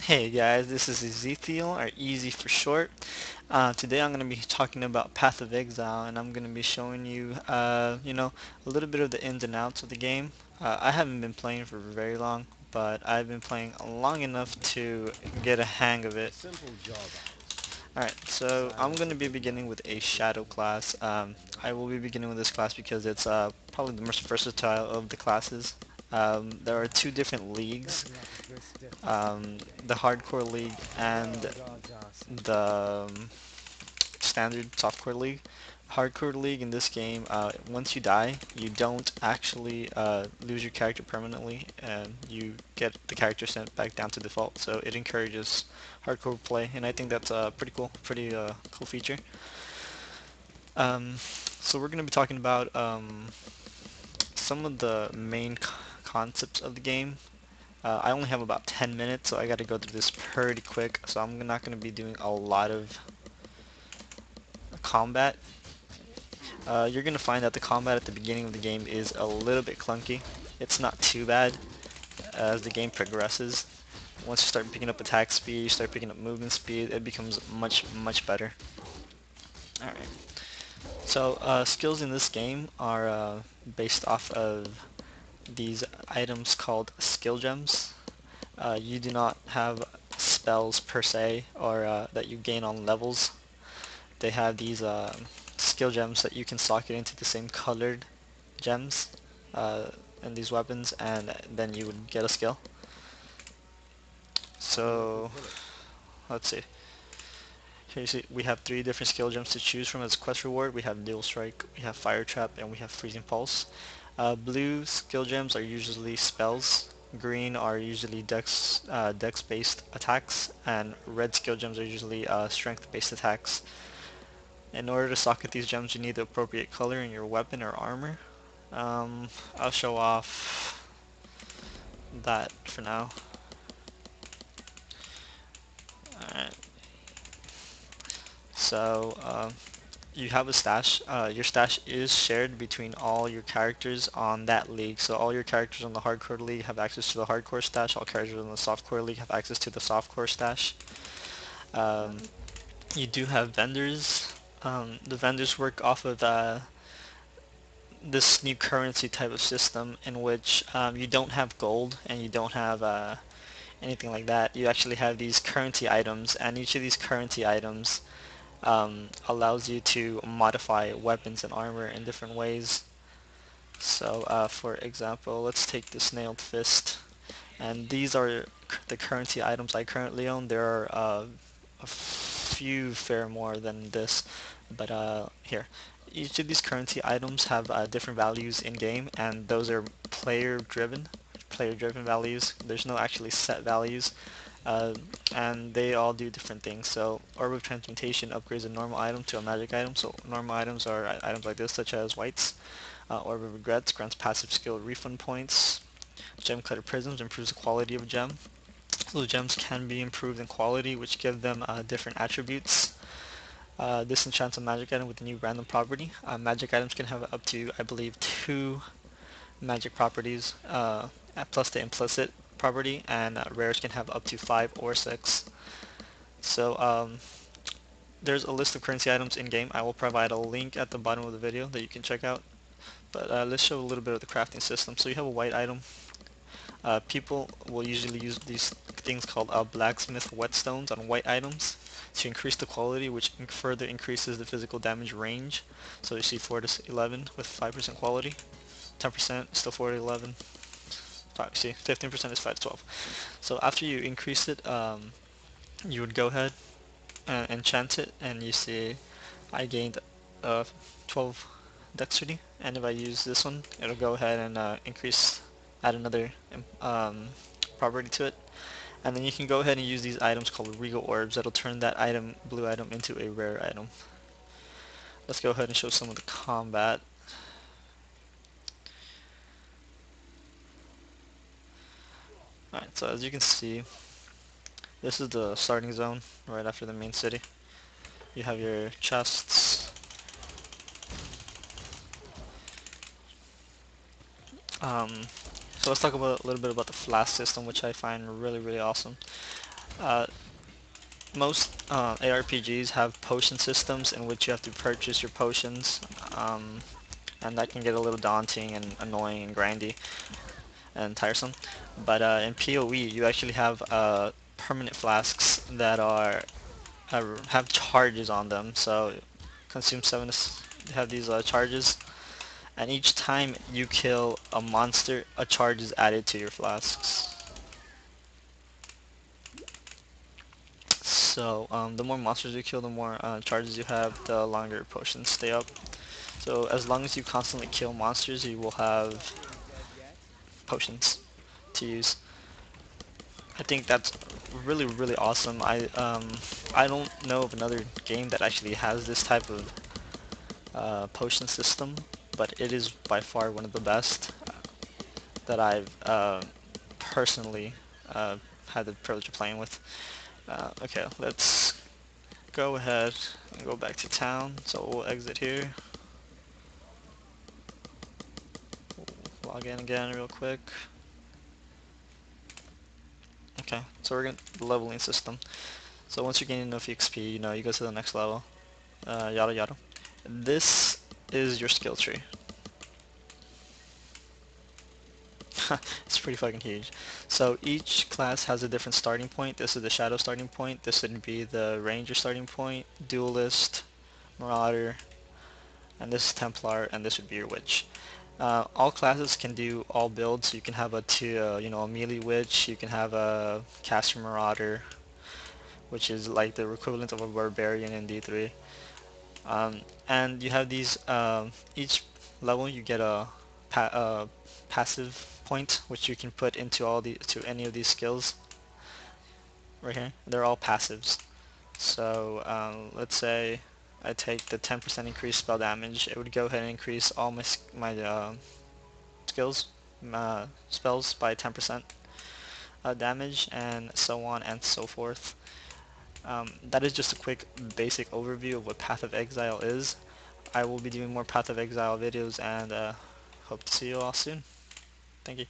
Hey guys, this is Eztheal, or Easy for short. Today I'm going to be talking about Path of Exile, and I'm going to be showing you, a little bit of the ins and outs of the game. I haven't been playing for very long, but I've been playing long enough to get a hang of it. Alright, so I'm going to be beginning with a Shadow class. I will be beginning with this class because it's probably the most versatile of the classes. There are two different leagues, the Hardcore League and the standard softcore league. Hardcore league in this game, once you die, you don't actually lose your character permanently, and you get the character sent back down to default. So it encourages hardcore play, and I think that's a pretty cool feature. Um, so we're going to be talking about some of the main concepts of the game. I only have about 10 minutes, so I got to go through this pretty quick. So I'm not going to be doing a lot of combat. You're going to find that the combat at the beginning of the game is a little bit clunky. It's not too bad as the game progresses. Once you start picking up attack speed, you start picking up movement speed, it becomes much better. Alright, so skills in this game are based off of these items called skill gems. You do not have spells per se, or that you gain on levels. They have these skill gems that you can socket into the same colored gems uh, in these weapons, and then you would get a skill. So let's see. Here you see we have three different skill gems to choose from as quest reward. We have Dual Strike, we have Fire Trap, and we have Freezing Pulse. Blue skill gems are usually spells. Green are usually dex-based attacks, and red skill gems are usually strength-based attacks. In order to socket these gems, you need the appropriate color in your weapon or armor. I'll show off that for now. Alright, so you have a stash. Your stash is shared between all your characters on that league. So all your characters on the hardcore league have access to the hardcore stash. All characters on the softcore league have access to the softcore stash. Um, you do have vendors. The vendors work off of this new currency type of system in which you don't have gold and you don't have anything like that. You actually have these currency items, and each of these currency items allows you to modify weapons and armor in different ways. So for example, let's take this nailed fist, and these are the currency items I currently own. There are a few fair more than this, but here. Each of these currency items have different values in game, and those are player driven values. There's no actually set values. Uh, and they all do different things. So Orb of Transmutation upgrades a normal item to a magic item. So normal items are items like this, such as Whites. Orb of Regrets grants passive skill refund points. Gem Cutter Prisms improves the quality of a gem. So the gems can be improved in quality, which give them different attributes. This enchants a magic item with a new random property. Magic items can have up to, I believe, 2 magic properties, plus the implicit property, and rares can have up to 5 or 6. So there's a list of currency items in game. I will provide a link at the bottom of the video that you can check out. But let's show a little bit of the crafting system. So you have a white item. People will usually use these things called blacksmith whetstones on white items to increase the quality, which further increases the physical damage range. So you see 4 to 11 with 5% quality, 10% still 4 to 11. See, 15% is 5 to 12. So after you increase it, you would go ahead and enchant it, and you see I gained 12 dexterity, and if I use this one, it'll go ahead and add another property to it. And then you can go ahead and use these items called Regal Orbs that'll turn that blue item into a rare item. Let's go ahead and show some of the combat. Alright, so as you can see, this is the starting zone right after the main city. You have your chests. Um, so let's talk about a little bit about the flask system, which I find really awesome. Uh, most ARPGs have potion systems in which you have to purchase your potions, and that can get a little daunting and annoying and grindy and tiresome. But in PoE, you actually have permanent flasks that are have charges on them. So consume 7 have these charges, and each time you kill a monster, a charge is added to your flasks. So the more monsters you kill, the more charges you have, the longer potions stay up. So as long as you constantly kill monsters, you will have potions to use. I think that's really awesome. I don't know of another game that actually has this type of potion system, but it is by far one of the best that I've personally had the privilege of playing with. Okay, let's go ahead and go back to town. So we'll exit here. Log in again real quick. Okay, so we're going to the leveling system. So once you're gaining enough XP, you know, you go to the next level. Yada yada. This is your skill tree. It's pretty fucking huge. So each class has a different starting point. This is the Shadow starting point. This would be the Ranger starting point, Duelist, Marauder, and this is Templar, and this would be your Witch. All classes can do all builds. You can have you know, a melee Witch. You can have a Caster Marauder, which is like the equivalent of a Barbarian in D3. And you have these. Each level you get a passive point, which you can put into any of these skills right here. They're all passives. So let's say I take the 10% increased spell damage. It would go ahead and increase all my skills, spells by 10% damage, and so on and so forth. That is just a quick basic overview of what Path of Exile is. I will be doing more Path of Exile videos, and hope to see you all soon. Thank you.